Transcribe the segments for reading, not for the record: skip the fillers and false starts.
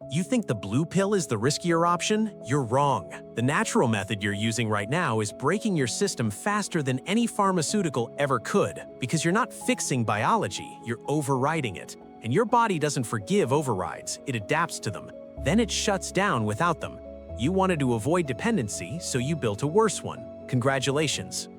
You think the blue pill is the riskier option? You're wrong. The natural method you're using right now is breaking your system faster than any pharmaceutical ever could, because you're not fixing biology, you're overriding it. And your body doesn't forgive overrides, it adapts to them. Then it shuts down without them. You wanted to avoid dependency, so you built a worse one. Congratulations.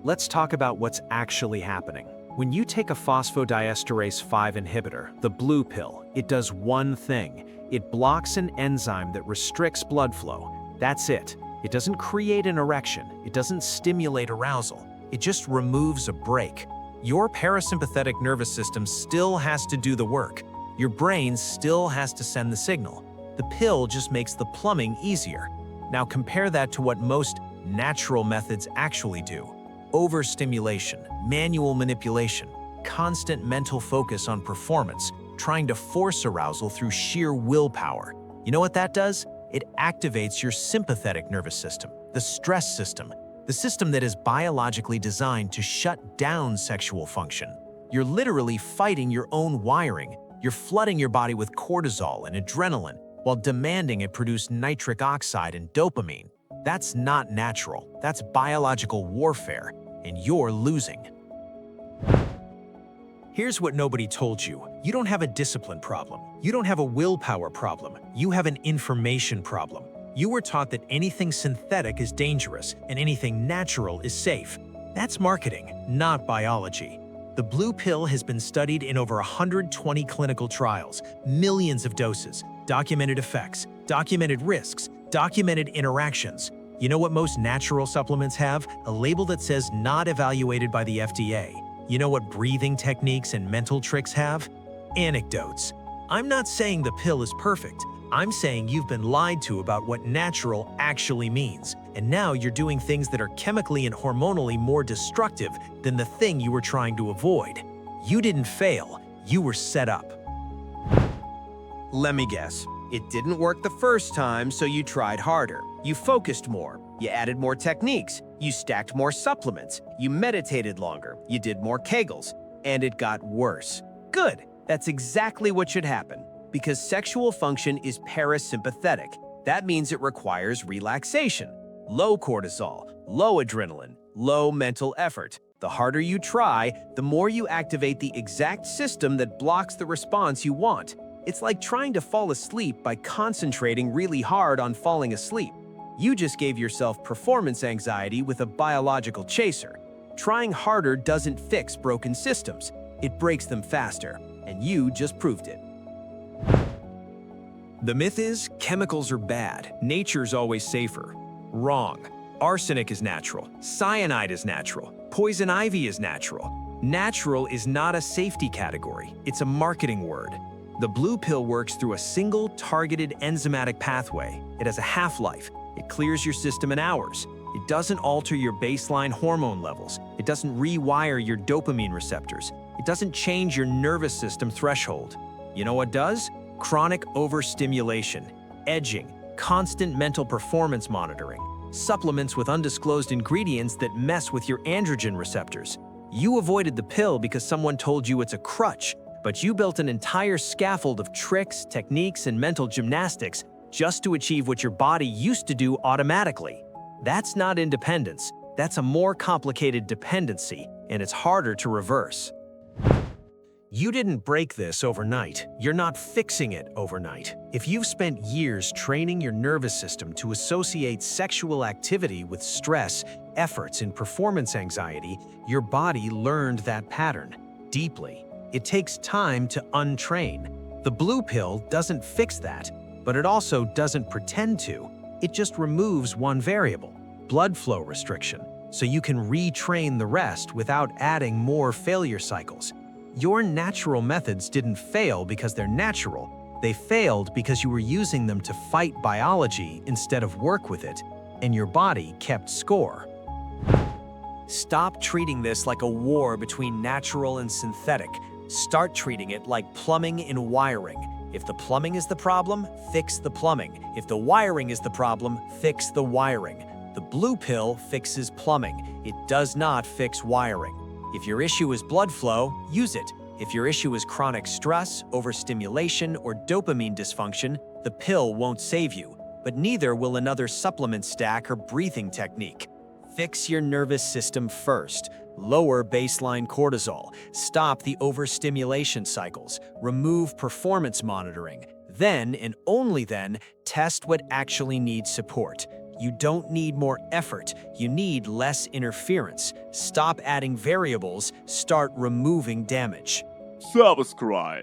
Let's talk about what's actually happening. When you take a phosphodiesterase 5 inhibitor, the blue pill, it does one thing. It blocks an enzyme that restricts blood flow. That's it. It doesn't create an erection. It doesn't stimulate arousal. It just removes a brake. Your parasympathetic nervous system still has to do the work. Your brain still has to send the signal. The pill just makes the plumbing easier. Now compare that to what most natural methods actually do. Overstimulation, manual manipulation, constant mental focus on performance, trying to force arousal through sheer willpower. You know what that does? It activates your sympathetic nervous system, the stress system, the system that is biologically designed to shut down sexual function. You're literally fighting your own wiring. You're flooding your body with cortisol and adrenaline while demanding it produce nitric oxide and dopamine. That's not natural. That's biological warfare, and you're losing. Here's what nobody told you. You don't have a discipline problem. You don't have a willpower problem. You have an information problem. You were taught that anything synthetic is dangerous and anything natural is safe. That's marketing, not biology. The blue pill has been studied in over 120 clinical trials, millions of doses, documented effects, documented risks, documented interactions. You know what most natural supplements have? A label that says not evaluated by the FDA. You know what breathing techniques and mental tricks have? Anecdotes. I'm not saying the pill is perfect. I'm saying you've been lied to about what natural actually means. And now you're doing things that are chemically and hormonally more destructive than the thing you were trying to avoid. You didn't fail. You were set up. Let me guess. It didn't work the first time, so you tried harder. You focused more. You added more techniques. You stacked more supplements. You meditated longer. You did more Kegels. And it got worse. Good. That's exactly what should happen. Because sexual function is parasympathetic. That means it requires relaxation. Low cortisol, low adrenaline, low mental effort. The harder you try, the more you activate the exact system that blocks the response you want. It's like trying to fall asleep by concentrating really hard on falling asleep. You just gave yourself performance anxiety with a biological chaser. Trying harder doesn't fix broken systems. It breaks them faster, and you just proved it. The myth is chemicals are bad. Nature's always safer. Wrong. Arsenic is natural. Cyanide is natural. Poison ivy is natural. Natural is not a safety category. It's a marketing word. The blue pill works through a single targeted enzymatic pathway. It has a half-life. It clears your system in hours. It doesn't alter your baseline hormone levels. It doesn't rewire your dopamine receptors. It doesn't change your nervous system threshold. You know what does? Chronic overstimulation, edging, constant mental performance monitoring, supplements with undisclosed ingredients that mess with your androgen receptors. You avoided the pill because someone told you it's a crutch, but you built an entire scaffold of tricks, techniques, and mental gymnastics just to achieve what your body used to do automatically. That's not independence. That's a more complicated dependency, and it's harder to reverse. You didn't break this overnight. You're not fixing it overnight. If you've spent years training your nervous system to associate sexual activity with stress, efforts, and performance anxiety, your body learned that pattern deeply. It takes time to untrain. The blue pill doesn't fix that, but it also doesn't pretend to. It just removes one variable, blood flow restriction, so you can retrain the rest without adding more failure cycles. Your natural methods didn't fail because they're natural. They failed because you were using them to fight biology instead of work with it, and your body kept score. Stop treating this like a war between natural and synthetic. Start treating it like plumbing and wiring. If the plumbing is the problem, fix the plumbing. If the wiring is the problem, fix the wiring. The blue pill fixes plumbing. It does not fix wiring. If your issue is blood flow, use it. If your issue is chronic stress, overstimulation, or dopamine dysfunction, the pill won't save you, but neither will another supplement stack or breathing technique. Fix your nervous system first. Lower baseline cortisol, stop the overstimulation cycles, remove performance monitoring. Then, and only then, test what actually needs support. You don't need more effort, you need less interference. Stop adding variables, start removing damage. Subscribe.